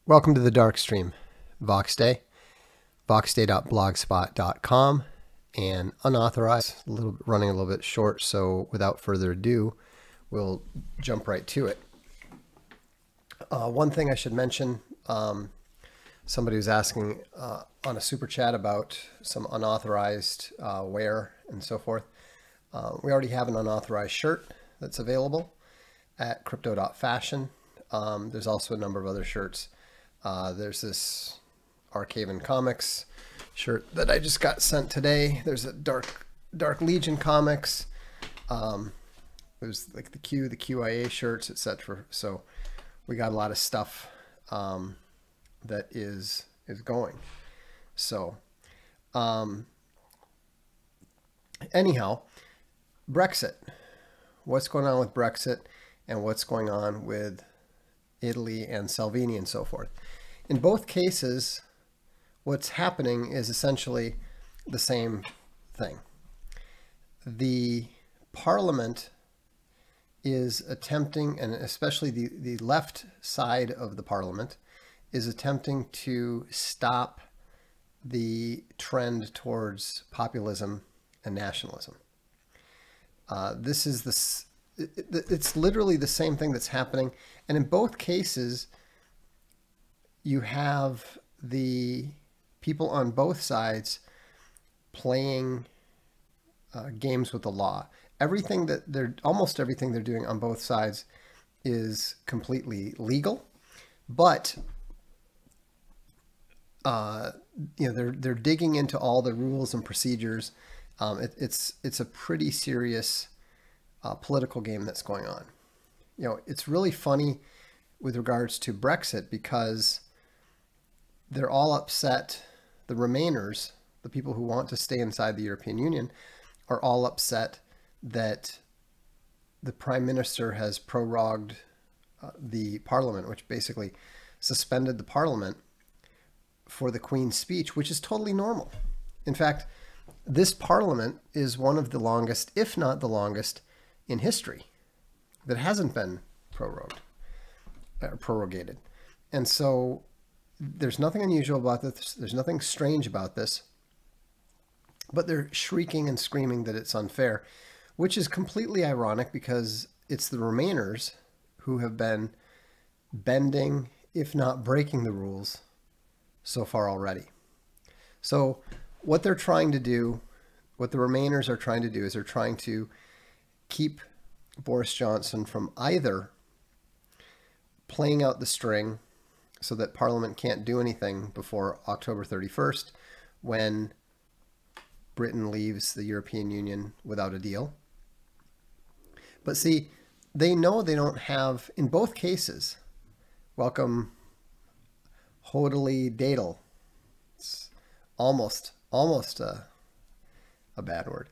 Welcome to the Darkstream, Voxday, voxday.blogspot.com, and unauthorized, running a little bit short, so without further ado, we'll jump right to it. One thing I should mention, somebody was asking on a super chat about some unauthorized wear and so forth. We already have an unauthorized shirt that's available at crypto.fashion. There's also a number of other shirts. There's this Arcaven Comics shirt that I just got sent today. There's a Dark Legion Comics. There's like the QIA shirts, etc. So we got a lot of stuff that is going. So anyhow, Brexit. What's going on with Brexit and what's going on with Italy and Salvini and so forth. In both cases, what's happening is essentially the same thing. The parliament is attempting, and especially the left side of the parliament, is attempting to stop the trend towards populism and nationalism. It's literally the same thing that's happening. And in both cases, you have the people on both sides playing games with the law. Almost everything they're doing on both sides is completely legal, but they're digging into all the rules and procedures. It's a pretty serious political game that's going on. It's really funny with regards to Brexit because they're all upset. The Remainers, the people who want to stay inside the European Union, are all upset that the Prime Minister has prorogued the Parliament, which basically suspended the Parliament for the Queen's speech, which is totally normal. In fact, this Parliament is one of the longest, if not the longest, in history that hasn't been prorogated. And so there's nothing unusual about this. There's nothing strange about this, but they're shrieking and screaming that it's unfair, which is completely ironic because it's the Remainers who have been bending, if not breaking the rules so far already. So what they're trying to do, what the Remainers are trying to do is they're trying to keep Boris Johnson from either playing out the string so that Parliament can't do anything before October 31st when Britain leaves the European Union without a deal. But see, they know they don't have, in both cases, welcome hodily daedal. It's almost a bad word.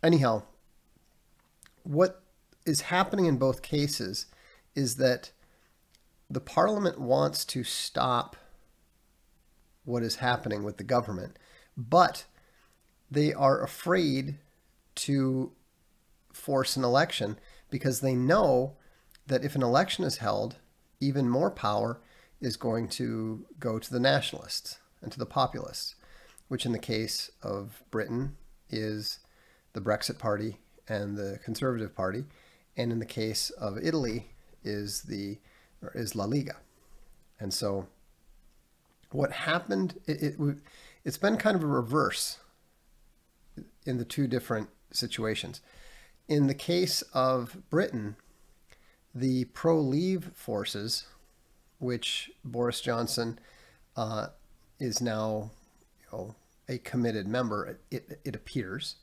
Anyhow, what is happening in both cases is that the Parliament wants to stop what is happening with the government, but they are afraid to force an election because they know that if an election is held, even more power is going to go to the nationalists and to the populists, which in the case of Britain is the Brexit Party and the Conservative Party, and in the case of Italy is La Liga. And so what happened, it's been kind of a reverse in the two different situations. In the case of Britain, the pro-leave forces, which Boris Johnson is now a committed member, it appears.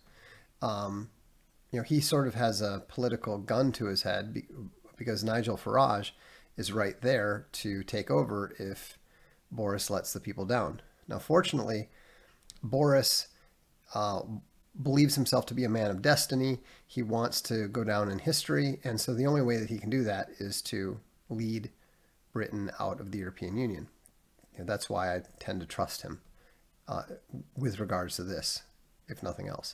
He sort of has a political gun to his head because Nigel Farage is right there to take over if Boris lets the people down. Now, fortunately, Boris believes himself to be a man of destiny. He wants to go down in history. And so the only way that he can do that is to lead Britain out of the European Union. That's why I tend to trust him with regards to this, if nothing else.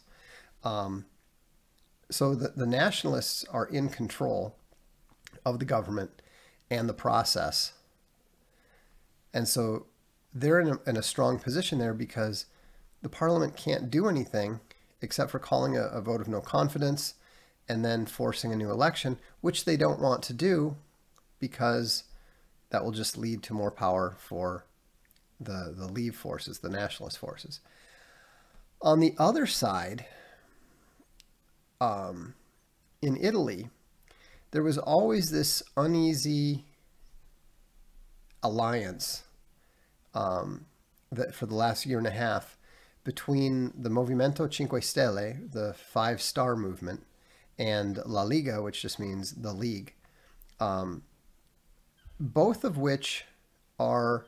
So the nationalists are in control of the government and the process And so they're in a strong position there because the parliament can't do anything except for calling a vote of no confidence and then forcing a new election, which they don't want to do because that will just lead to more power for the Leave forces, the nationalist forces. On the other side, in Italy, there was always this uneasy alliance that for the last year and a half between the Movimento Cinque Stelle, the Five-Star movement, and La Liga, which just means the League, both of which are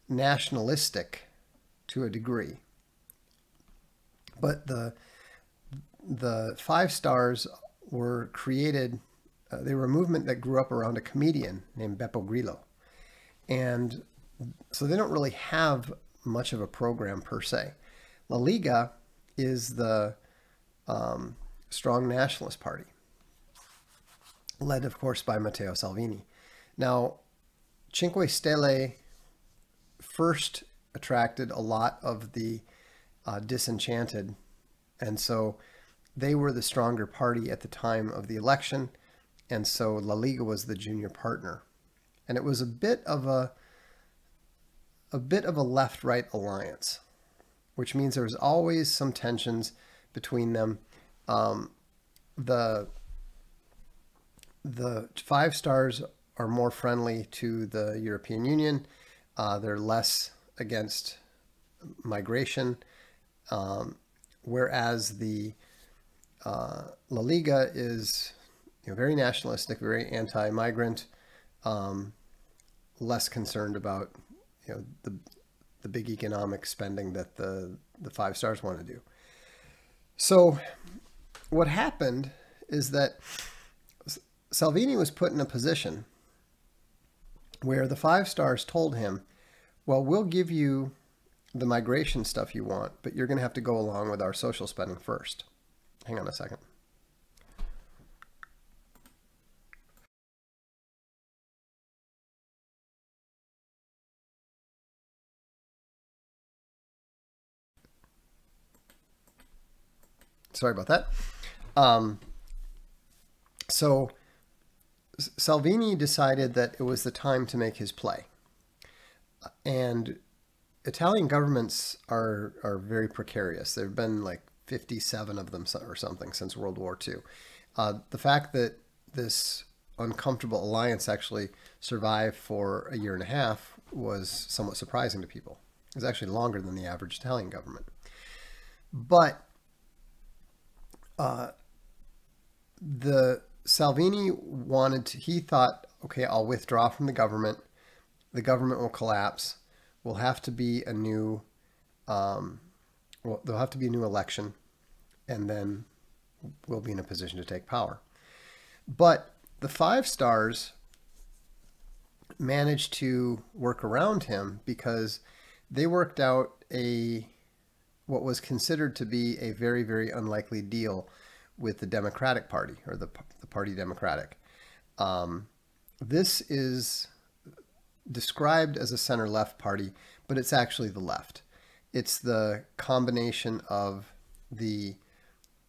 nationalistic to a degree. But the Five Stars were created, they were a movement that grew up around a comedian named Beppe Grillo. And so they don't really have much of a program per se. La Liga is the strong nationalist party, led, of course, by Matteo Salvini. Now, Cinque Stelle first attracted a lot of the disenchanted, and so they were the stronger party at the time of the election, and so La Liga was the junior partner. And it was a bit of a left-right alliance, which means there was always some tensions between them. The Five Stars are more friendly to the European Union. They're less against migration, whereas the La Liga is very nationalistic, very anti-migrant, less concerned about the big economic spending that the Five Stars want to do. So what happened is that Salvini was put in a position where the Five Stars told him, well, we'll give you the migration stuff you want, but you're going to have to go along with our social spending first. Hang on a second. Sorry about that. So Salvini decided that it was the time to make his play. And Italian governments are very precarious. There have been like 57 of them or something since World War II. The fact that this uncomfortable alliance actually survived for a year and a half was somewhat surprising to people. It was actually longer than the average Italian government. But the Salvini he thought, okay, I'll withdraw from the government. The government will collapse. Will have to be a new, there'll have to be a new election, and then we'll be in a position to take power. But the Five Stars managed to work around him because they worked out what was considered to be a very, very unlikely deal with the Democratic Party, or the Party Democratic. This is described as a center-left party, but it's actually the left. It's the combination of the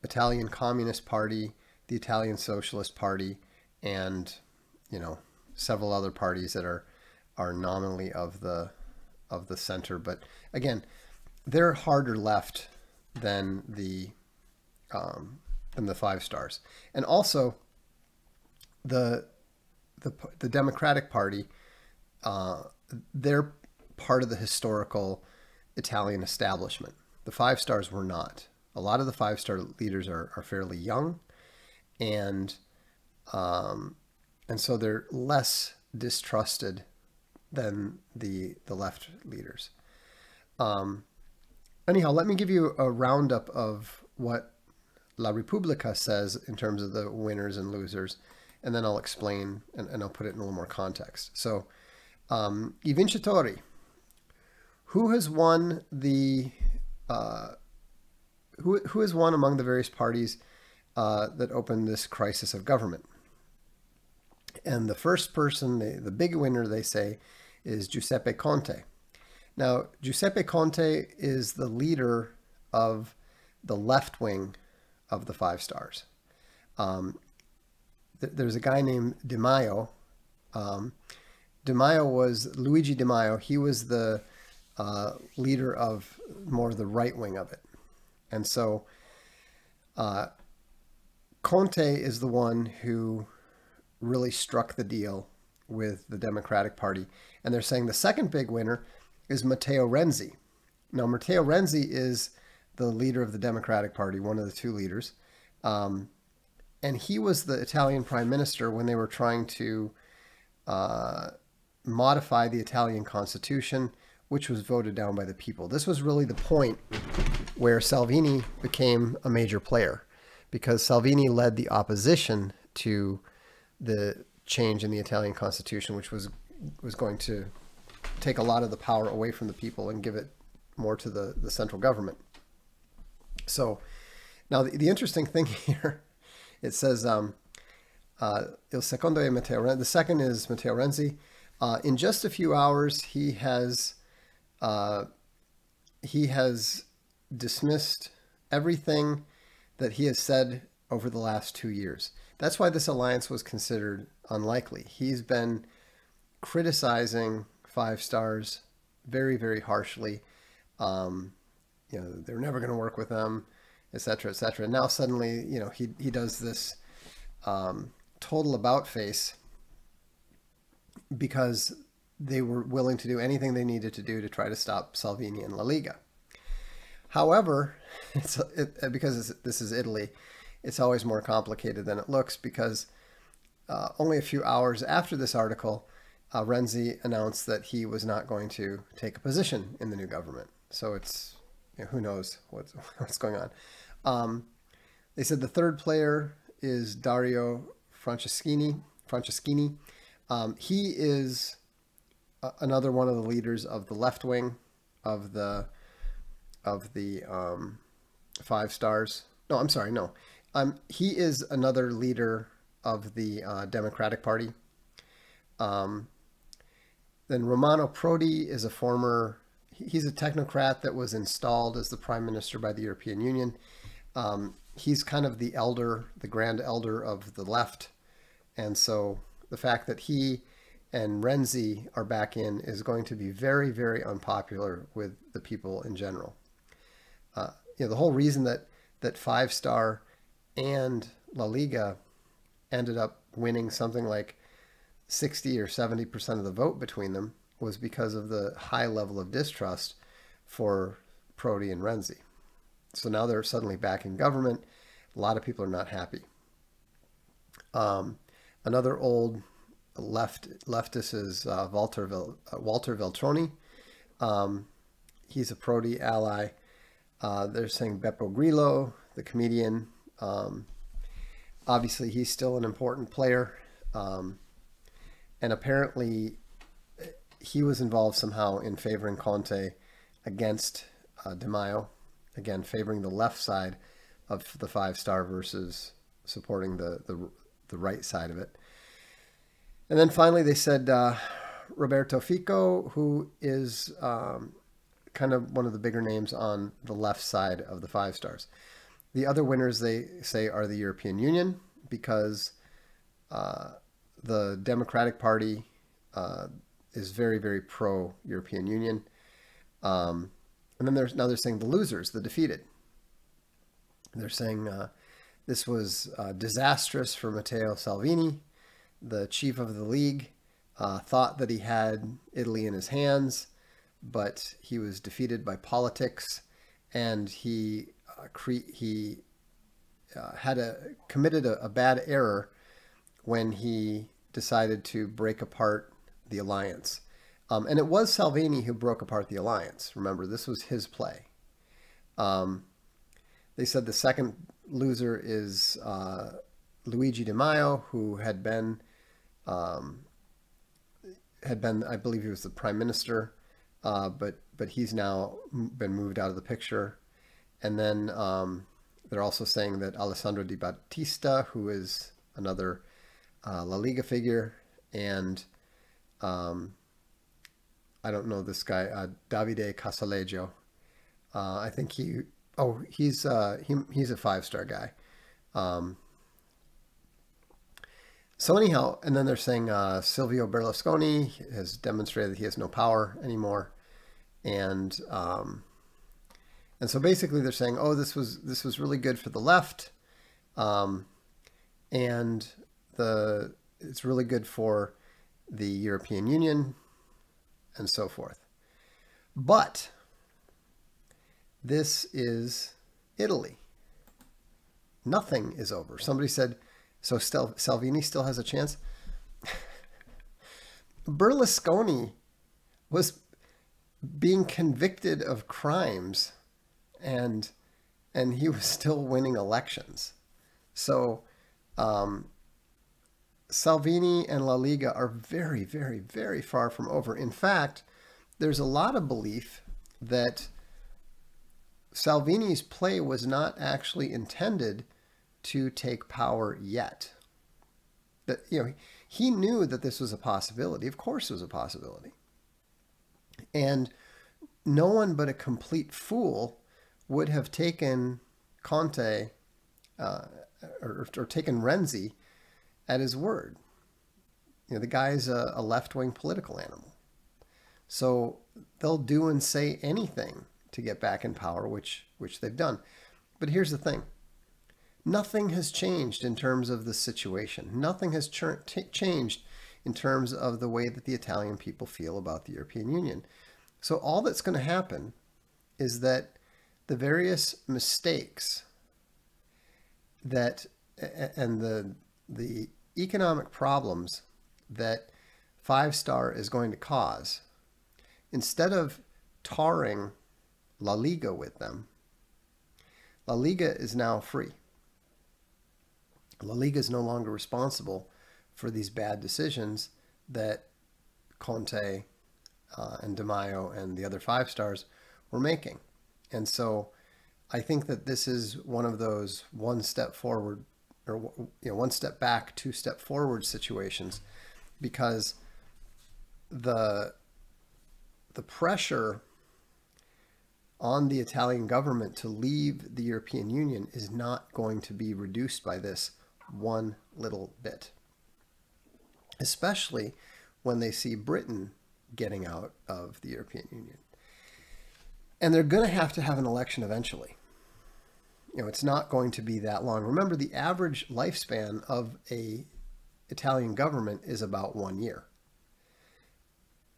Italian Communist Party, the Italian Socialist Party, and several other parties that are nominally of the center. But again, they're harder left than the Five Stars. And also the Democratic Party, they're part of the historical Italian establishment. The Five Stars were not. A lot of the Five Star leaders are fairly young, and so they're less distrusted than the left leaders. Anyhow, let me give you a roundup of what La Repubblica says in terms of the winners and losers, and then I'll explain and I'll put it in a little more context. So, I vincitori. Who has won who has won among the various parties that opened this crisis of government? And the first person, the big winner, they say, is Giuseppe Conte. Now, Giuseppe Conte is the leader of the left wing of the Five Stars. There's a guy named Di Maio. Di Maio was Luigi Di Maio. He was the leader of more of the right wing of it. And so Conte is the one who really struck the deal with the Democratic Party. And they're saying the second big winner is Matteo Renzi. Now, Matteo Renzi is the leader of the Democratic Party, one of the two leaders. And he was the Italian prime minister when they were trying to modify the Italian constitution, which was voted down by the people. This was really the point where Salvini became a major player, because Salvini led the opposition to the change in the Italian constitution, which was going to take a lot of the power away from the people and give it more to the central government. So now the interesting thing here, it says, Il secondo è Matteo Renzi. The second is Matteo Renzi. In just a few hours, he has dismissed everything that he has said over the last 2 years. That's why this alliance was considered unlikely. He's been criticizing Five Stars very, very harshly. They're never going to work with them, etc., etc. Now suddenly, he does this total about face because they were willing to do anything they needed to do to try to stop Salvini and La Liga. However, because this is Italy, it's always more complicated than it looks, because only a few hours after this article, Renzi announced that he was not going to take a position in the new government. So it's, who knows what's going on. They said the third player is Dario Franceschini. He is another one of the leaders of the left wing of the Five Stars. No, I'm sorry, no. He is another leader of the Democratic Party. Then Romano Prodi is he's a technocrat that was installed as the prime minister by the European Union. He's kind of the grand elder of the left. And so the fact that he and Renzi are back in is going to be very, very unpopular with the people in general. The whole reason that Five Star and La Liga ended up winning something like 60 or 70% of the vote between them was because of the high level of distrust for Prodi and Renzi. So now they're suddenly back in government. A lot of people are not happy. Another old leftist is Walter Veltroni. He's a Prodi ally. They're saying Beppo Grillo, the comedian. Obviously, he's still an important player. And apparently, he was involved somehow in favoring Conte against Di Maio. Again, favoring the left side of the Five Star versus supporting the right side of it. And then finally, they said Roberto Fico, who is kind of one of the bigger names on the left side of the Five Stars. The other winners, they say, are the European Union, because the Democratic Party is very, very pro-European Union. And then now they're saying the losers, the defeated. They're saying this was disastrous for Matteo Salvini. The chief of the league thought that he had Italy in his hands, but he was defeated by politics, and he committed a bad error when he decided to break apart the alliance. And it was Salvini who broke apart the alliance. Remember, this was his play. They said the second loser is Luigi Di Maio, who had been, I believe he was the prime minister, but he's now been moved out of the picture. And then they're also saying that Alessandro Di Battista, who is another La Liga figure, and I don't know this guy, Davide Casaleggio. I think he's a 5-star guy. So anyhow, and then they're saying Silvio Berlusconi has demonstrated that he has no power anymore, and so basically they're saying, oh, this was really good for the left, and it's really good for the European Union, and so forth. But this is Italy. Nothing is over. Somebody said, so Salvini still has a chance? Berlusconi was being convicted of crimes, and he was still winning elections. So Salvini and La Liga are very, very, very far from over. In fact, there's a lot of belief that Salvini's play was not actually intended to take power yet. That, he knew that this was a possibility. Of course it was a possibility. And no one but a complete fool would have taken Conte or taken Renzi at his word. The guy's a left-wing political animal. So they'll do and say anything to get back in power, which they've done. But here's the thing. Nothing has changed in terms of the situation. Nothing has changed in terms of the way that the Italian people feel about the European Union. So all that's going to happen is that the various mistakes that and the economic problems that 5-star is going to cause, instead of tarring La Liga with them, La Liga is now free. La Liga is no longer responsible for these bad decisions that Conte and Di Maio and the other 5-stars were making. And so I think that this is one of those one step forward, or one step back, 2 step forward situations, because the pressure on the Italian government to leave the European Union is not going to be reduced by this one little bit, especially when they see Britain getting out of the European Union. And they're going to have an election eventually. It's not going to be that long. Remember, the average lifespan of a Italian government is about 1 year.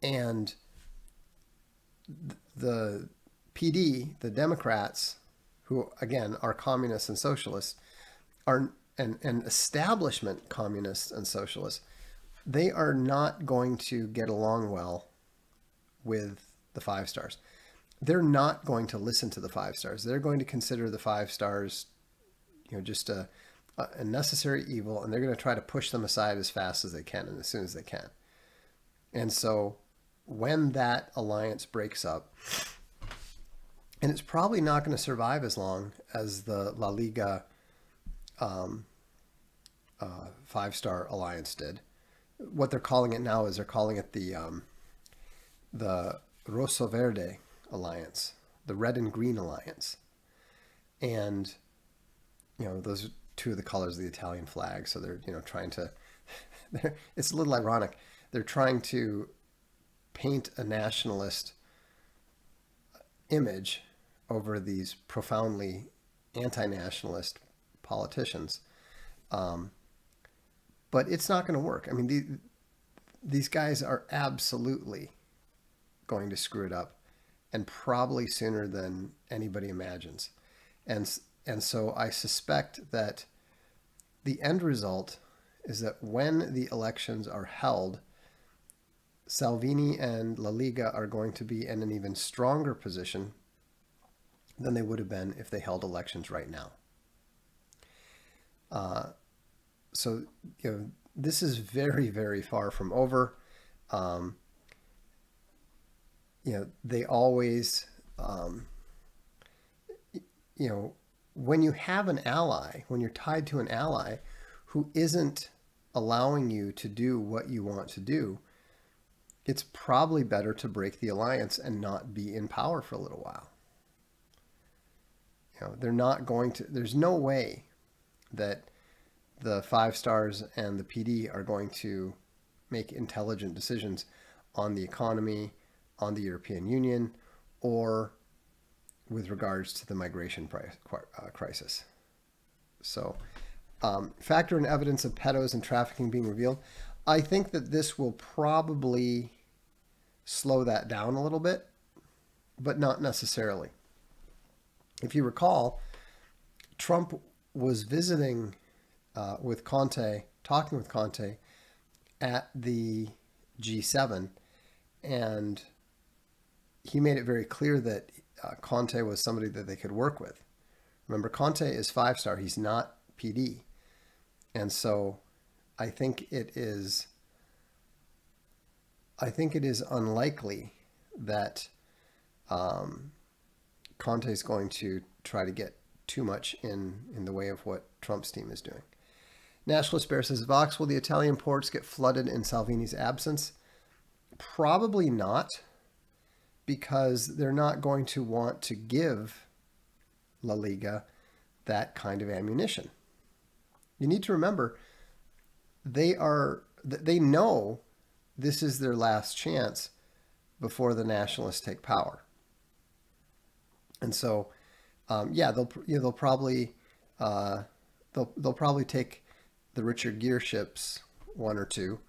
And the PD, the Democrats, who again are communists and socialists, are and establishment communists and socialists, they are not going to get along well with the 5-stars. They're not going to listen to the 5-stars. They're going to consider the 5-stars, just a necessary evil, and they're going to try to push them aside as fast as they can and as soon as they can. And so when that alliance breaks up, and it's probably not going to survive as long as the La Liga 5-star alliance did. What they're calling it now is they're calling it the Rosso Verde alliance, the red and green alliance. And, those are 2 of the colors of the Italian flag. So they're, trying to, it's a little ironic. They're trying to paint a nationalist image over these profoundly anti-nationalist politicians. But it's not going to work. I mean, these guys are absolutely going to screw it up, and probably sooner than anybody imagines. And so I suspect that the end result is that when the elections are held, Salvini and La Liga are going to be in an even stronger position than they would have been if they held elections right now. So, this is very, very far from over. They always, when you have an ally, when you're tied to an ally who isn't allowing you to do what you want to do, it's probably better to break the alliance and not be in power for a little while. You know, they're not going to, there's no way that the Five Stars and the PD are going to make intelligent decisions on the economy, on the European Union, or with regards to the migration crisis. So, factor in evidence of pedos and trafficking being revealed. I think that this will probably slow that down a little bit, but not necessarily. If you recall, Trump was visiting with Conte, talking with Conte at the G7, and he made it very clear that Conte was somebody that they could work with. Remember, Conte is 5-star. He's not PD. And so I think it is unlikely that Conte is going to try to get too much in the way of what Trump's team is doing. Nationalist Bear says, Vox, will the Italian ports get flooded in Salvini's absence? Probably not, because they're not going to want to give La Liga that kind of ammunition. You need to remember, they know this is their last chance before the nationalists take power. And so, yeah, they'll probably take the richer gear ships, one or two,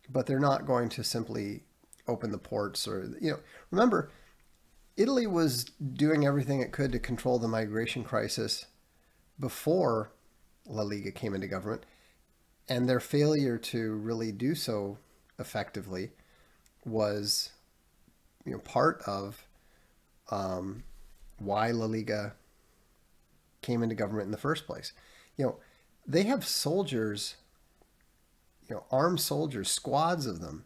but they're not going to simply open the ports or, remember, Italy was doing everything it could to control the migration crisis before La Liga came into government, and their failure to really do so effectively was, part of why La Liga came into government in the first place. They have soldiers, armed soldiers, squads of them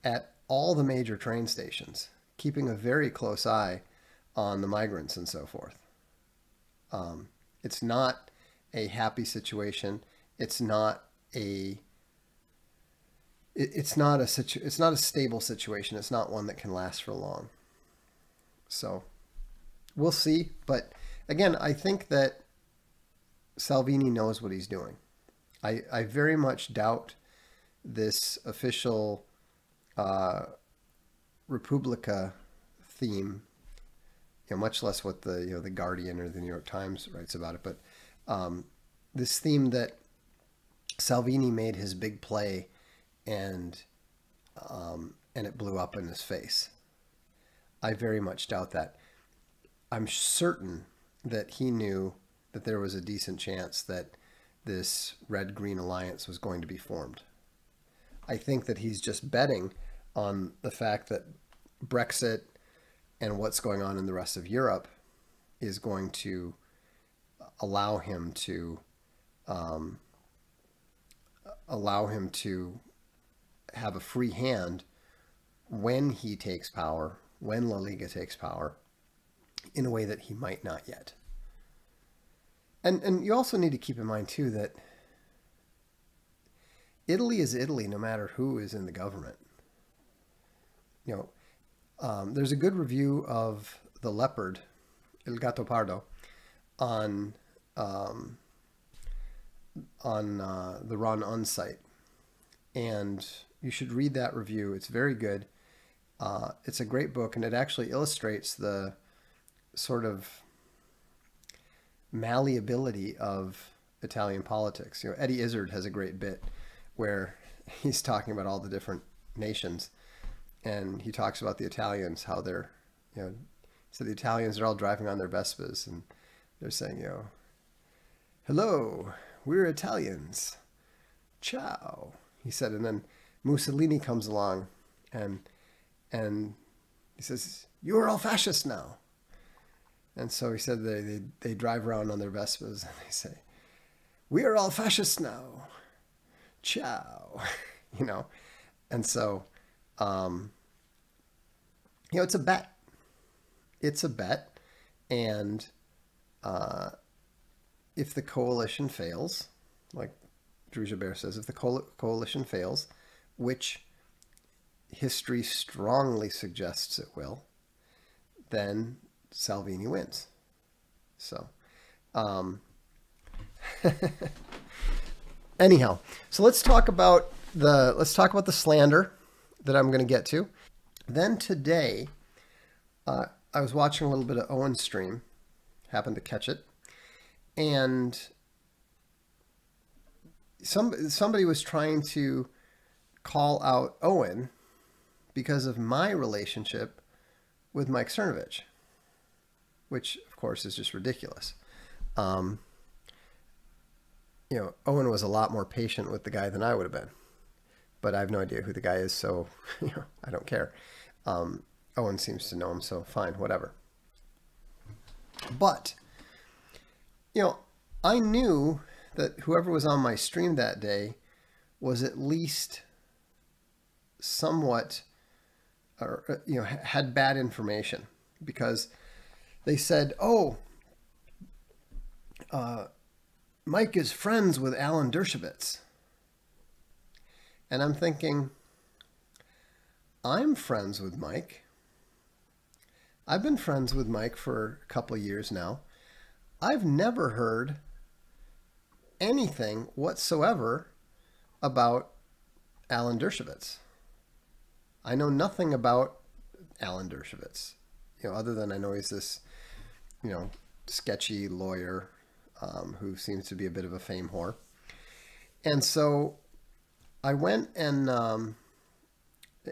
at all the major train stations, keeping a very close eye on the migrants and so forth. It's not a happy situation. It's not a stable situation. It's not one that can last for long. So we'll see. But again, I think that Salvini knows what he's doing. I very much doubt this official Repubblica theme, much less what the Guardian or the New York Times writes about it, but this theme that Salvini made his big play and it blew up in his face. I very much doubt that. I'm certain that he knew that there was a decent chance that this red-green alliance was going to be formed. I think that he's just betting on the fact that Brexit and what's going on in the rest of Europe is going to allow him to have a free hand when he takes power, when La Liga takes power, in a way that he might not yet. And you also need to keep in mind, too, that Italy is Italy no matter who is in the government. There's a good review of The Leopard, Il Gatto Pardo, on the Ron Un site. And you should read that review. It's very good. It's a great book, and it actually illustrates the sort of malleability of Italian politics. Eddie Izzard has a great bit where he's talking about all the different nations, and he talks about the Italians, how they're, so the Italians are all driving on their Vespas, and they're saying, hello, we're Italians. Ciao, he said. And then Mussolini comes along and he says, you are all fascists now. And so he said they drive around on their Vespas and they say, we are all fascists now. Ciao. And so, it's a bet. It's a bet. And if the coalition fails, like Drew Jabert says, if the coalition fails, which history strongly suggests it will, then Salvini wins. So, anyhow, so let's talk about the slander that I'm going to get to. Then today, I was watching a little bit of Owen's stream, happened to catch it, and somebody was trying to call out Owen because of my relationship with Mike Cernovich, which of course is just ridiculous. You know, Owen was a lot more patient with the guy than I would have been, but I have no idea who the guy is, so you know, I don't care. Owen seems to know him, so fine, whatever. But, you know, I knew that whoever was on my stream that day was at least somewhat, or, you know, had bad information, because they said, oh, Mike is friends with Alan Dershowitz. And I'm thinking, I'm friends with Mike. I've been friends with Mike for a couple of years now. I've never heard anything whatsoever about Alan Dershowitz. I know nothing about Alan Dershowitz, you know, other than I know he's this, you know, sketchy lawyer who seems to be a bit of a fame whore. And so I went and the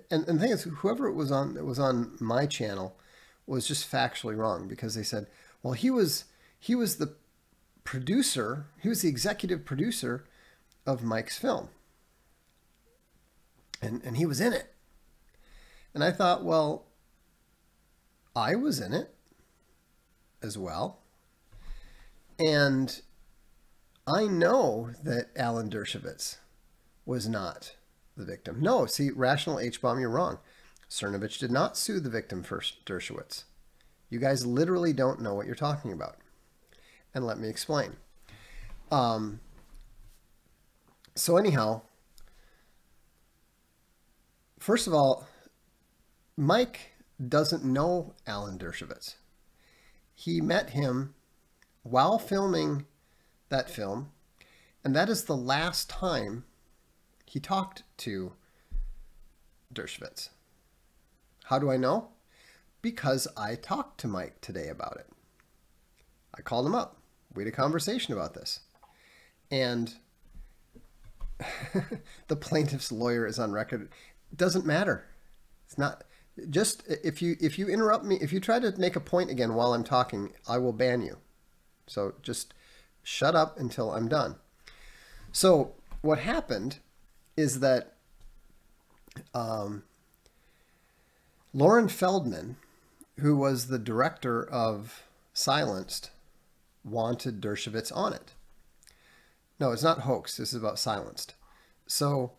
thing is, whoever it was on that was on my channel was just factually wrong, because they said, well, he was the producer, he was the executive producer of Mike's film, and he was in it. And I thought, well, I was in it as well, and I know that Alan Dershowitz was not the victim. No, see, Rational H-Bomb, you're wrong. Cernovich did not sue the victim for Dershowitz. You guys literally don't know what you're talking about. And let me explain. So anyhow, first of all, Mike doesn't know Alan Dershowitz. He met him while filming that film, and that is the last time he talked to Dershowitz. How do I know? Because I talked to Mike today about it. I called him up. We had a conversation about this. And the plaintiff's lawyer is on record. It doesn't matter. It's not, just if you interrupt me, if you try to make a point again while I'm talking, I will ban you. So just shut up until I'm done. So what happened is that Lauren Feldman, who was the director of Silenced, wanted Dershowitz on it. No, it's not Hoax. This is about Silenced. So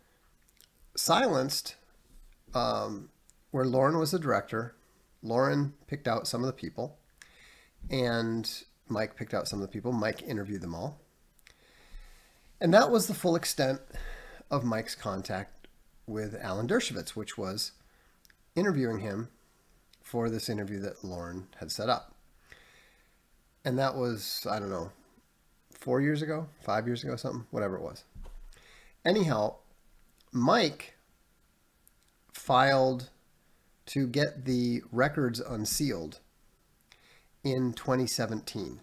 Silenced, where Lauren was the director, Lauren picked out some of the people, and Mike picked out some of the people. Mike interviewed them all. And that was the full extent of Mike's contact with Alan Dershowitz, which was interviewing him for this interview that Lauren had set up. And that was, I don't know, 4 years ago, 5 years ago, something, whatever it was. Anyhow, Mike filed to get the records unsealed in 2017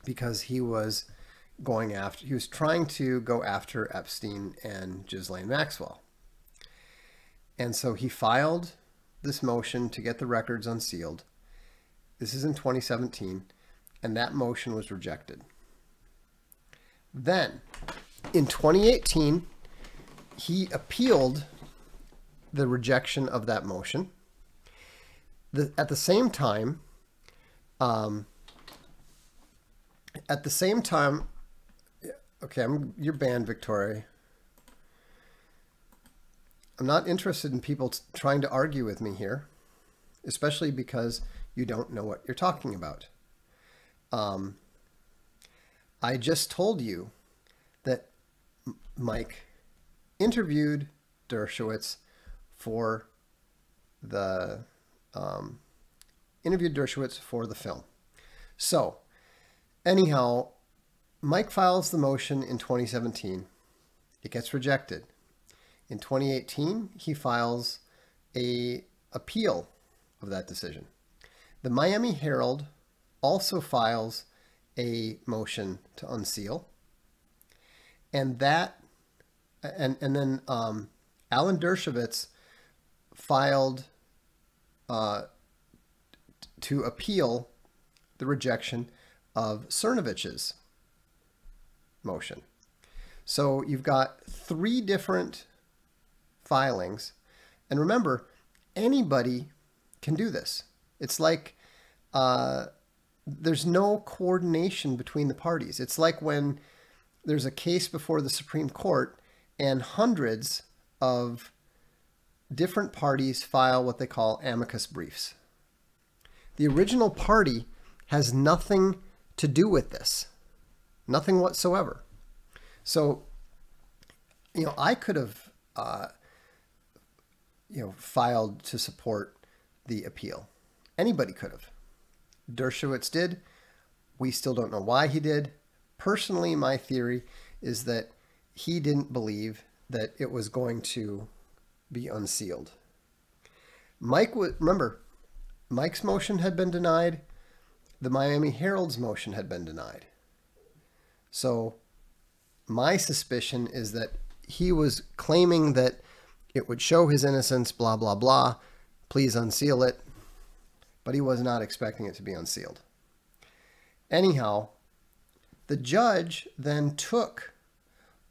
because he was trying to go after Epstein and Ghislaine Maxwell. And so he filed this motion to get the records unsealed. This is in 2017, and that motion was rejected. Then, in 2018, he appealed the rejection of that motion. At the same time, okay, you're banned, Victoria. I'm not interested in people trying to argue with me here, especially because you don't know what you're talking about. I just told you that Mike interviewed Dershowitz for the interviewed Dershowitz for the film. So anyhow, Mike files the motion in 2017. It gets rejected. In 2018, he files a appeal of that decision. The Miami Herald also files a motion to unseal. And then Alan Dershowitz filed to appeal the rejection of Cernovich's motion. So you've got 3 different filings. And remember, anybody can do this. It's like there's no coordination between the parties. It's like when there's a case before the Supreme Court and hundreds of different parties file what they call amicus briefs. The original party has nothing to do with this. Nothing whatsoever. So, I could have, filed to support the appeal. Anybody could have. Dershowitz did. We still don't know why he did. Personally, my theory is that he didn't believe that it was going to be unsealed. Remember, Mike's motion had been denied. The Miami Herald's motion had been denied. So my suspicion is that he was claiming that it would show his innocence, blah, blah, blah. Please unseal it. But he was not expecting it to be unsealed. Anyhow, the judge then took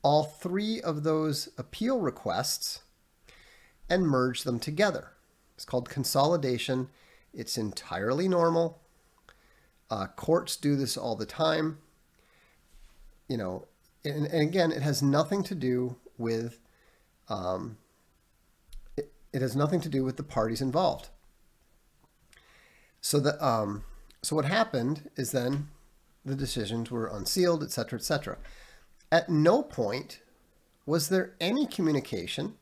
all 3 of those appeal requests and merged them together. It's called consolidation. It's entirely normal. Courts do this all the time. And again, it has nothing to do with it has nothing to do with the parties involved. So what happened is then the decisions were unsealed, etc., etc. At no point was there any communication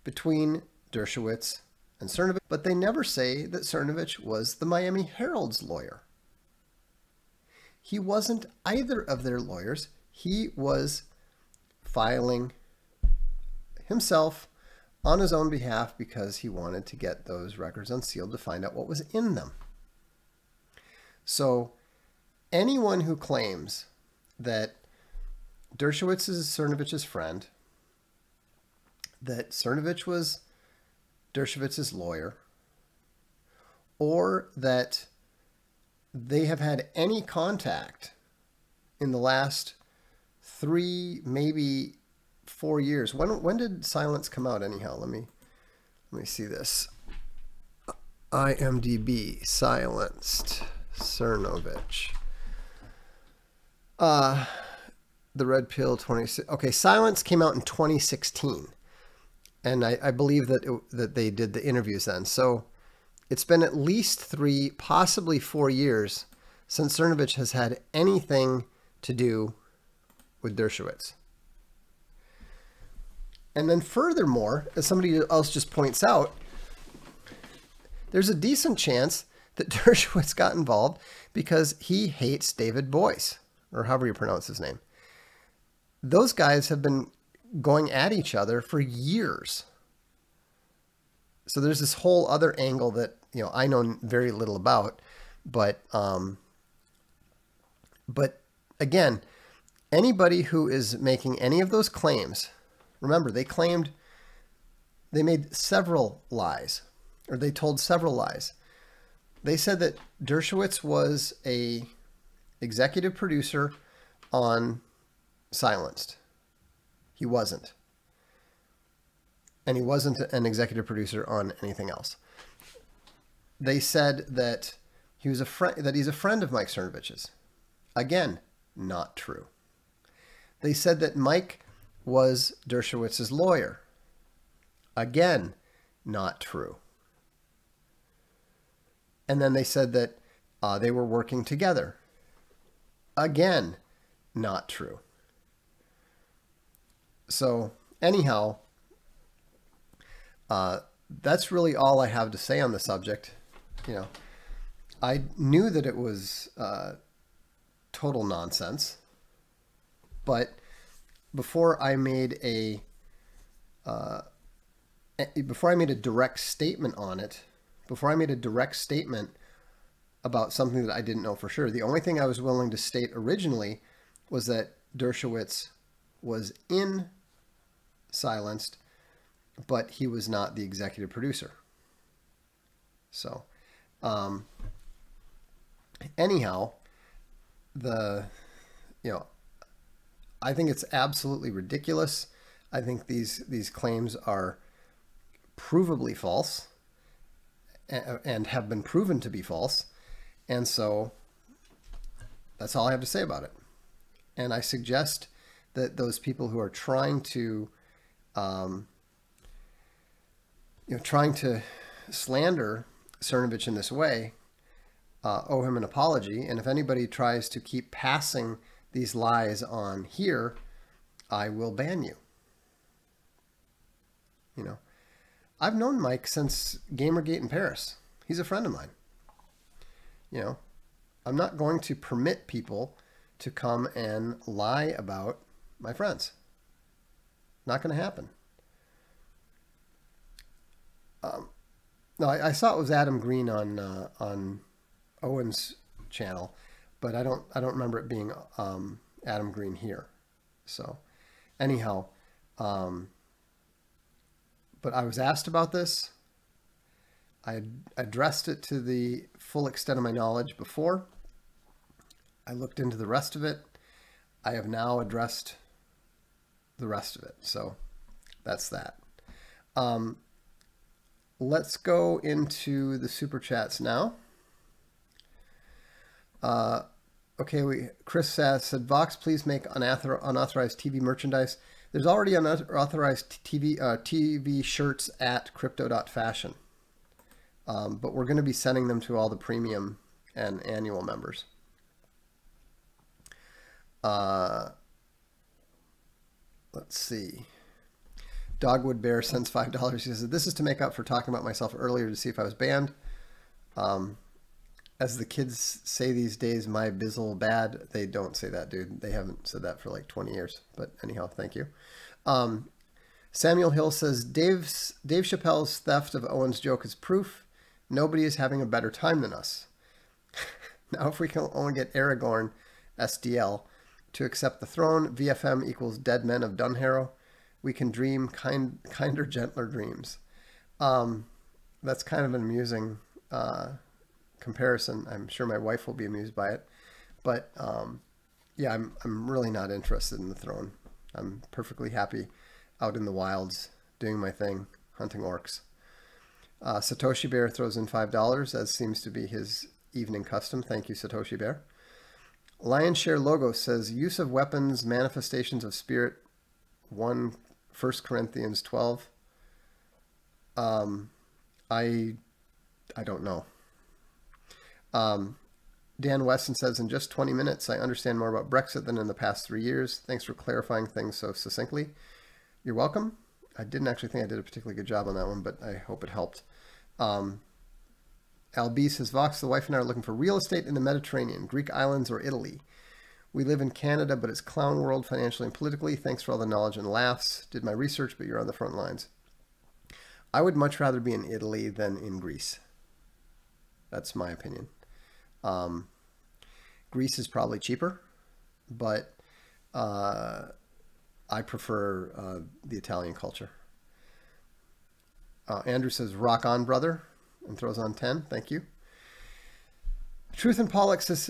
between Dershowitz and Cernovich, but they never say that Cernovich was the Miami Herald's lawyer. He wasn't either of their lawyers. He was filing himself on his own behalf because he wanted to get those records unsealed to find out what was in them. So anyone who claims that Dershowitz is Cernovich's friend, that Cernovich was Dershowitz's lawyer, or that they have had any contact in the last 3, maybe 4 years. When did Silence come out anyhow? Let me see this. IMDb, Silenced, Cernovich. The Red Pill 26. Okay, Silence came out in 2016. And I believe that they did the interviews then. So it's been at least 3, possibly 4 years since Cernovich has had anything to do with Dershowitz. And then furthermore, as somebody else just points out, there's a decent chance that Dershowitz got involved because he hates David Boyce, or however you pronounce his name. Those guys have been going at each other for years. So there's this whole other angle that, I know very little about, but again, anybody who is making any of those claims, remember, they made several lies, or they told several lies. They said that Dershowitz was a executive producer on Silenced. He wasn't. And he wasn't an executive producer on anything else. They said that he's a friend of Mike Cernovich's. Again, not true. They said that Mike was Dershowitz's lawyer. Again, not true. And then they said that they were working together. Again, not true. So anyhow, That's really all I have to say on the subject. You know, I knew that it was total nonsense, but before I made a direct statement on it, before I made a direct statement about something that I didn't know for sure, the only thing I was willing to state originally was that Dershowitz was in Silenced, but he was not the executive producer. So, anyhow, I think it's absolutely ridiculous. I think these claims are provably false and have been proven to be false. And so that's all I have to say about it. And I suggest that those people who are trying to slander Cernovich in this way owe him an apology. And if anybody tries to keep passing these lies on here, I will ban you. You know, I've known Mike since Gamergate in Paris. He's a friend of mine. You know, I'm not going to permit people to come and lie about my friends. Not going to happen. No, I saw it was Adam Green on Owen's channel, but I don't remember it being Adam Green here. So, anyhow, but I was asked about this. I addressed it to the full extent of my knowledge before. I looked into the rest of it. I have now addressed the rest of it. So that's that. Let's go into the super chats now. Okay, Chris said, Vox, please make unauthorized TV merchandise. There's already unauthorized TV shirts at crypto.fashion. But we're going to be sending them to all the premium and annual members. Let's see. Dogwood Bear sends $5. He says, this is to make up for talking about myself earlier to see if I was banned. As the kids say these days, my bizzle bad. They don't say that, dude. They haven't said that for like 20 years. But anyhow, thank you. Samuel Hill says, Dave Chappelle's theft of Owen's joke is proof. Nobody is having a better time than us. Now, if we can only get Aragorn, SDL, to accept the throne, VFM equals dead men of Dunharrow, we can dream kinder, gentler dreams. That's kind of an amusing comparison. I'm sure my wife will be amused by it. But yeah, I'm really not interested in the throne. I'm perfectly happy out in the wilds doing my thing, hunting orcs. Satoshi Bear throws in $5, as seems to be his evening custom. Thank you, Satoshi Bear. Lion's Share Logo says, use of weapons, manifestations of spirit, 1 Corinthians 12. I don't know. Dan Weston says, in just 20 minutes, I understand more about Brexit than in the past 3 years. Thanks for clarifying things so succinctly. You're welcome. I didn't actually think I did a particularly good job on that one, but I hope it helped. Al B says, Vox, the wife and I are looking for real estate in the Mediterranean, Greek islands, or Italy. We live in Canada, but it's clown world financially and politically. Thanks for all the knowledge and laughs. Did my research, but you're on the front lines. I would much rather be in Italy than in Greece. That's my opinion. Greece is probably cheaper, but I prefer the Italian culture. Andrew says, rock on, brother, and throws on 10. Thank you. Truth in Politics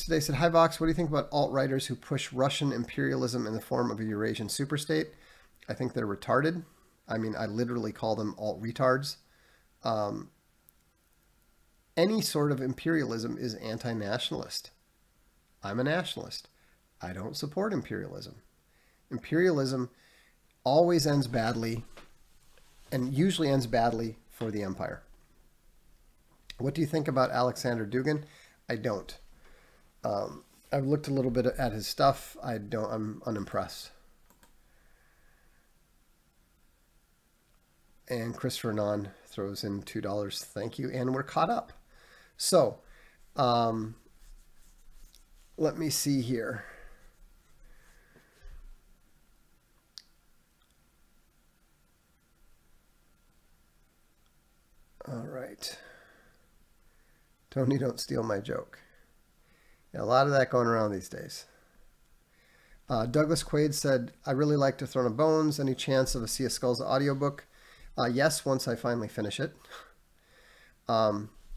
today said, hi, Vox, what do you think about alt-writers who push Russian imperialism in the form of a Eurasian superstate? I think they're retarded. I mean, I literally call them alt-retards. Any sort of imperialism is anti-nationalist. I'm a nationalist. I don't support imperialism. Imperialism always ends badly, and usually ends badly for the empire. What do you think about Alexander Dugin? I don't. I've looked a little bit at his stuff. I'm unimpressed. And Christopher Non throws in $2. Thank you. And we're caught up. So, let me see here. All right. Tony, don't steal my joke. Yeah, a lot of that going around these days. Douglas Quaid said, I really like to Throne of Bones. Any chance of a Sea of Skulls audiobook? Yes, once I finally finish it.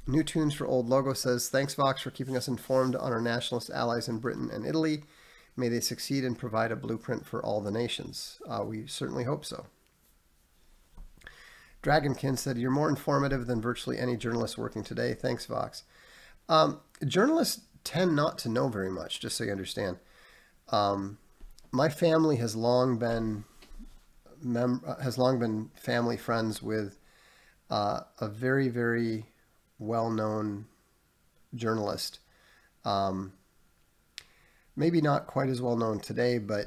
New Tunes for Old Logo says, thanks, Vox, for keeping us informed on our nationalist allies in Britain and Italy. May they succeed and provide a blueprint for all the nations. We certainly hope so. Dragonkin said, you're more informative than virtually any journalist working today. Thanks, Vox. Journalists tend not to know very much, just so you understand. My family has long been family friends with a very, very well-known journalist. Maybe not quite as well known today, but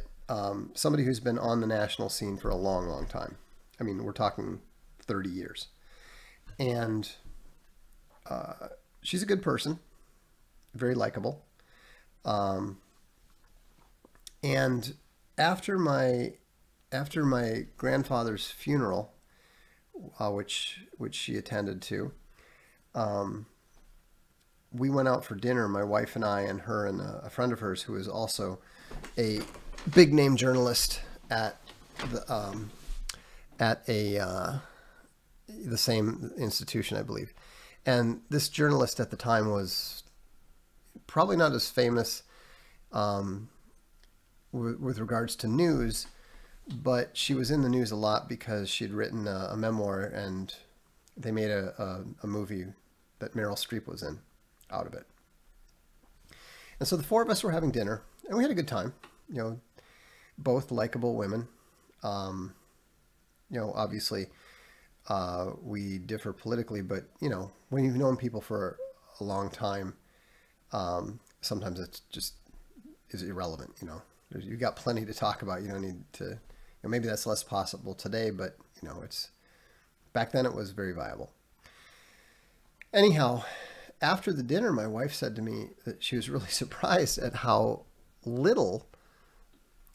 somebody who's been on the national scene for a long, long time. I mean, we're talking 30 years. And she's a good person, very likable. And after my grandfather's funeral, which she attended to, we went out for dinner, my wife and I, and her and a friend of hers who is also a big name journalist at the same institution, I believe. And this journalist at the time was probably not as famous with regards to news, but she was in the news a lot because she'd written a memoir, and they made a movie that Meryl Streep was in out of it. And so the four of us were having dinner, and we had a good time. You know, both likable women. You know, obviously, we differ politically, but you know, when you've known people for a long time, sometimes it's just is irrelevant. You know, you've got plenty to talk about. You don't need to. You know, maybe that's less possible today, but you know, it's back then it was very viable. Anyhow, after the dinner, my wife said to me that she was really surprised at how little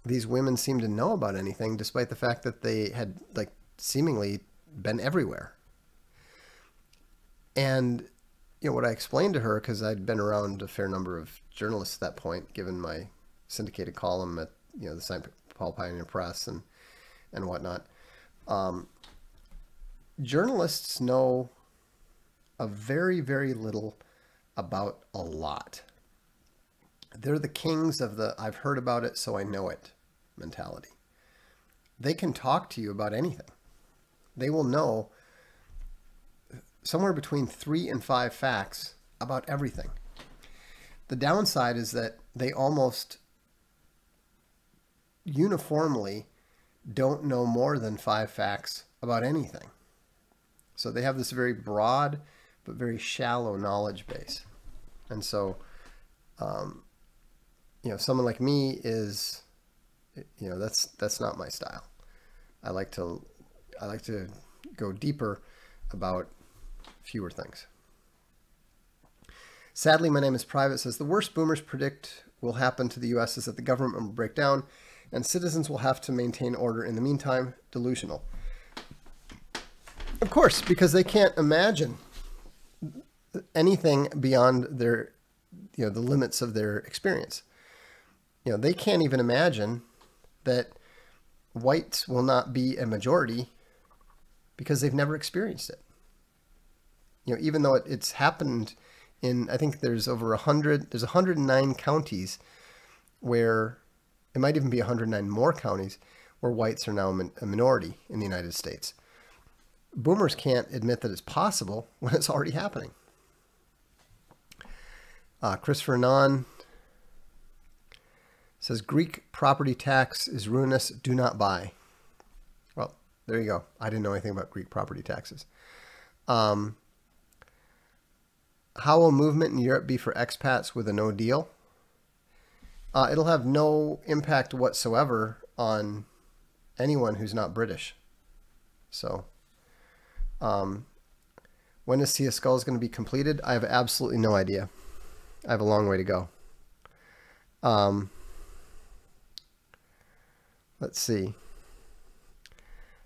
these women seemed to know about anything, despite the fact that they had like seemingly been everywhere. And you know what I explained to her, because I'd been around a fair number of journalists at that point, given my syndicated column at the St. Paul Pioneer Press and whatnot. Journalists know a very, very little about a lot. They're the kings of the I've heard about it, so I know it mentality. They can talk to you about anything. They will know somewhere between 3 and 5 facts about everything. The downside is that they almost uniformly don't know more than 5 facts about anything. So they have this very broad but very shallow knowledge base. And so, someone like me is, that's not my style. I like to go deeper about fewer things. Sadly, my name is Private says the worst boomers predict will happen to the U.S. is that the government will break down and citizens will have to maintain order in the meantime. Delusional. Of course, because they can't imagine anything beyond their, the limits of their experience. They can't even imagine that whites will not be a majority because they've never experienced it. Even though it's happened in, I think there's over 100, there's 109 counties where, it might even be 109 more counties where whites are now a minority in the United States. Boomers can't admit that it's possible when it's already happening. Christopher Non says Greek property tax is ruinous. Do not buy. Well, there you go. I didn't know anything about Greek property taxes. How will movement in Europe be for expats with a no deal? It'll have no impact whatsoever on anyone who's not British. So When is Sea of Skulls going to be completed? I have absolutely no idea. I have a long way to go. Let's see.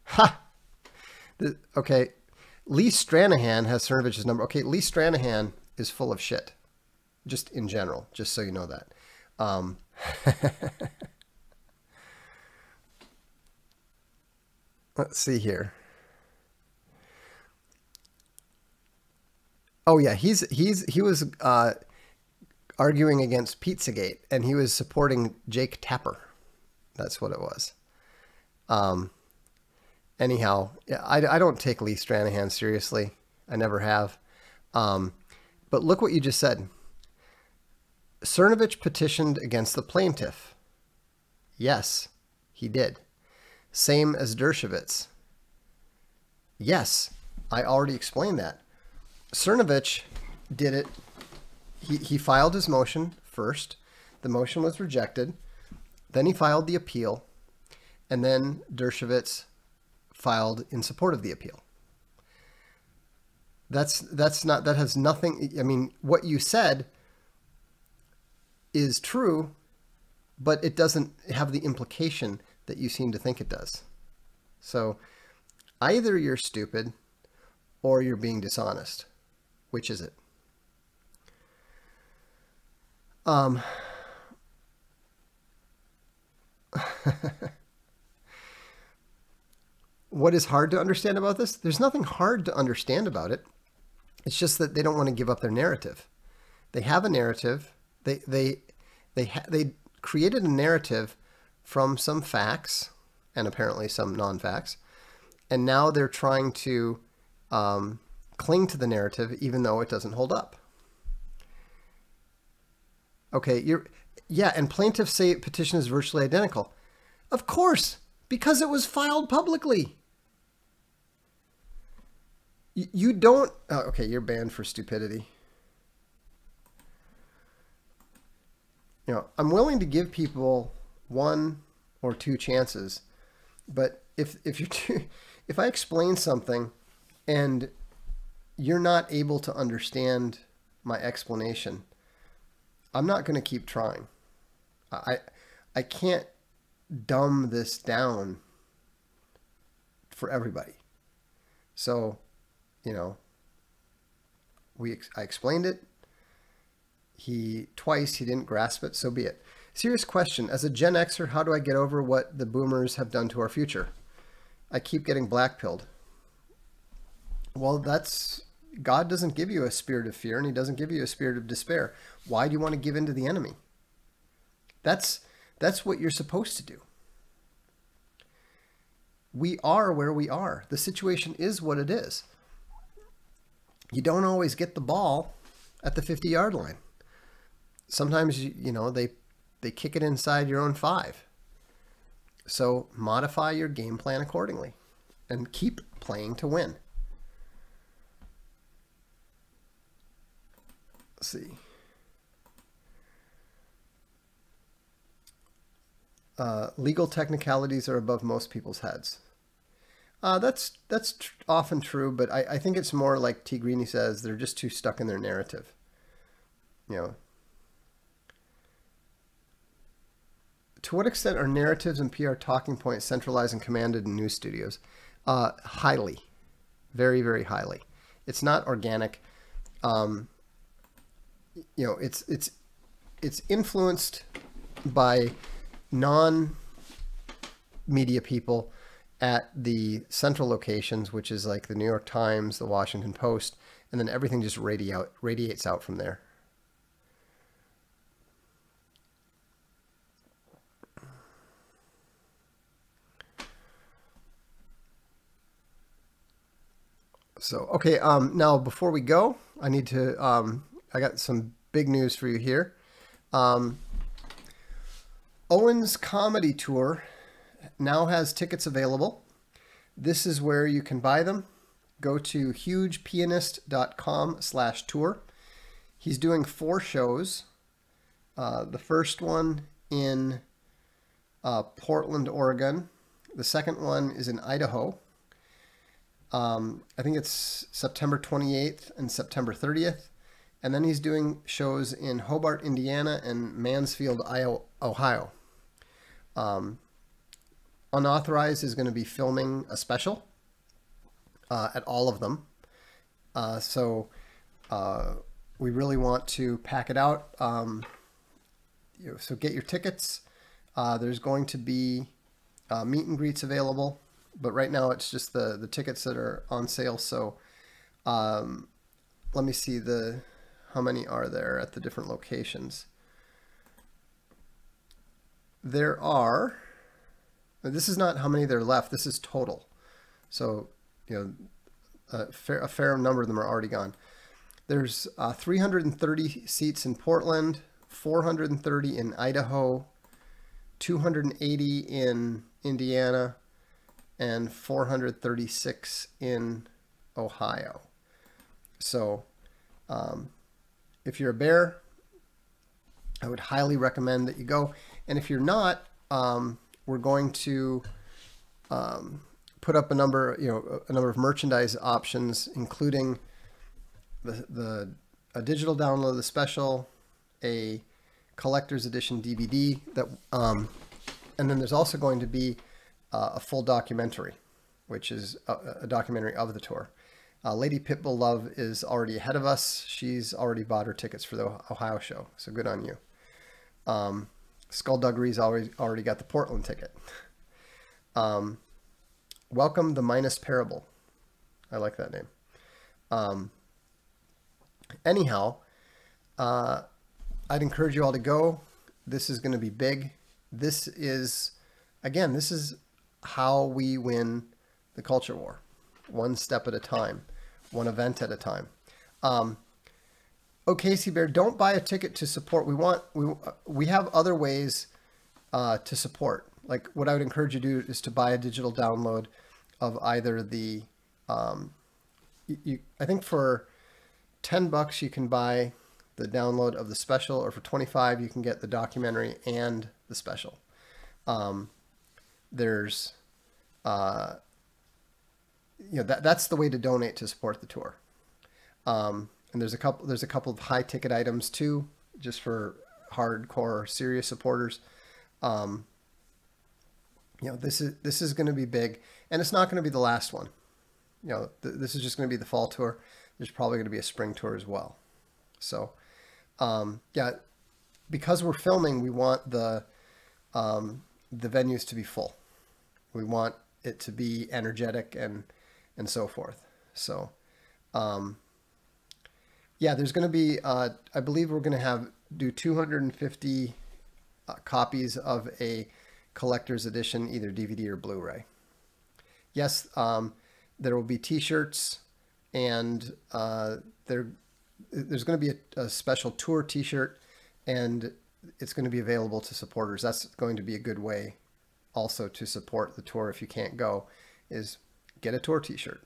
Ha! Okay. Lee Stranahan has Cernovich's number. Okay, Lee Stranahan is full of shit. Just in general, just so you know that. Let's see here. Oh yeah, he was arguing against Pizzagate, and he was supporting Jake Tapper. That's what it was. Anyhow, I don't take Lee Stranahan seriously. I never have. But look what you just said. Cernovich petitioned against the plaintiff. Yes, he did. Same as Dershowitz. Yes, I already explained that. Cernovich did it. He filed his motion first. The motion was rejected. Then he filed the appeal. And then Dershowitz filed in support of the appeal. That has nothing. I mean, what you said is true, but it doesn't have the implication that you seem to think it does. So either you're stupid or you're being dishonest. Which is it? What is hard to understand about this? There's nothing hard to understand about it. It's just that they don't want to give up their narrative. They have a narrative. They created a narrative from some facts and apparently some non-facts, and now they're trying to cling to the narrative even though it doesn't hold up. Okay, and plaintiffs say petition is virtually identical. Of course, because it was filed publicly. You don't... Oh, okay, you're banned for stupidity. You know, I'm willing to give people 1 or 2 chances, but if I explain something and you're not able to understand my explanation, I'm not going to keep trying. I can't dumb this down for everybody. So, you know, I explained it. Twice he didn't grasp it, so be it. Serious question. As a Gen Xer, how do I get over what the boomers have done to our future? I keep getting blackpilled. Well, God doesn't give you a spirit of fear, and he doesn't give you a spirit of despair. Why do you want to give in to the enemy? That's what you're supposed to do. We are where we are. The situation is what it is. You don't always get the ball at the 50-yard line. Sometimes, you know, they kick it inside your own 5. So modify your game plan accordingly and keep playing to win. Let's see. Legal technicalities are above most people's heads. That's often true, but I think it's more like T. Greeny says, they're just too stuck in their narrative. You know. To what extent are narratives and PR talking points centralized and commanded in news studios? Highly. Very, very highly. It's not organic. You know, it's influenced by non-media people at the central locations, which is like the New York Times, the Washington Post, and then everything just radiates out from there. So, okay, now before we go, I need to, I got some big news for you here. Owen's Comedy Tour now has tickets available. This is where you can buy them. Go to hugepianist.com/tour. He's doing 4 shows. The first one in Portland, Oregon. The second one is in Idaho. I think it's September 28th and September 30th. And then he's doing shows in Hobart, Indiana, and Mansfield, Ohio. Unauthorized is going to be filming a special at all of them. So we really want to pack it out. So get your tickets. There's going to be meet and greets available, but right now it's just the tickets that are on sale. So let me see how many are there at the different locations. There are, this is not how many there are left, this is total. So, a fair number of them are already gone. There's 330 seats in Portland, 430 in Idaho, 280 in Indiana, and 436 in Ohio. So if you're a bear, I would highly recommend that you go. And if you're not, we're going to put up a number of merchandise options, including a digital download of the special, a collector's edition DVD and then there's also going to be a full documentary, which is a documentary of the tour. Lady Pitbull Love is already ahead of us. She's already bought her tickets for the Ohio show, so good on you. Skullduggery's already got the Portland ticket. Welcome the Minus Parable. I like that name. Anyhow, I'd encourage you all to go. This is going to be big. This is how we win the culture war. One step at a time, one event at a time. Oh, Casey Bear, don't buy a ticket to support. We have other ways to support. Like what I would encourage you to do is to buy a digital download of either the, I think for $10 you can buy the download of the special, or for $25 you can get the documentary and the special. There's, that's the way to donate to support the tour. And there's a couple of high ticket items too, just for hardcore serious supporters. This is going to be big, and it's not going to be the last one. This is just going to be the fall tour. There's probably going to be a spring tour as well. So, because we're filming, we want the venues to be full. We want it to be energetic and so forth. So, there's going to be, I believe we're going to do 250 copies of a collector's edition, either DVD or Blu-ray. Yes, there will be t-shirts, and there's going to be a special tour t-shirt, and it's going to be available to supporters. That's going to be a good way also to support the tour if you can't go, is get a tour t-shirt.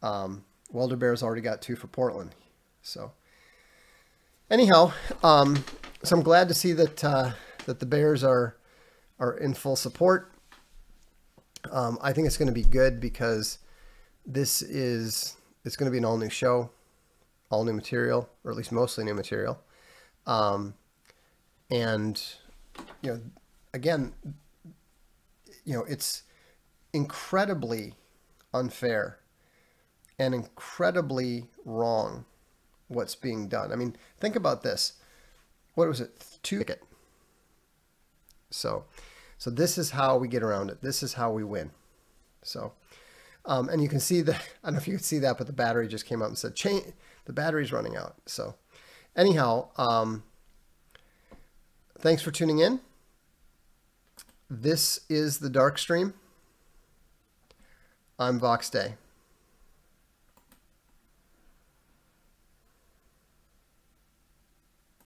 Welder Bear's already got 2 for Portland. So anyhow, so I'm glad to see that the Bears are in full support. I think it's going to be good because it's going to be an all new show, all new material, or at least mostly new material. And again, it's incredibly unfair and incredibly wrong what's being done. I mean, think about this. What was it? 2 ticket. So this is how we get around it. This is how we win. So, and you can see that, I don't know if you can see that, but the battery just came up and said, the battery's running out. So anyhow, thanks for tuning in. This is the Darkstream. I'm Vox Day.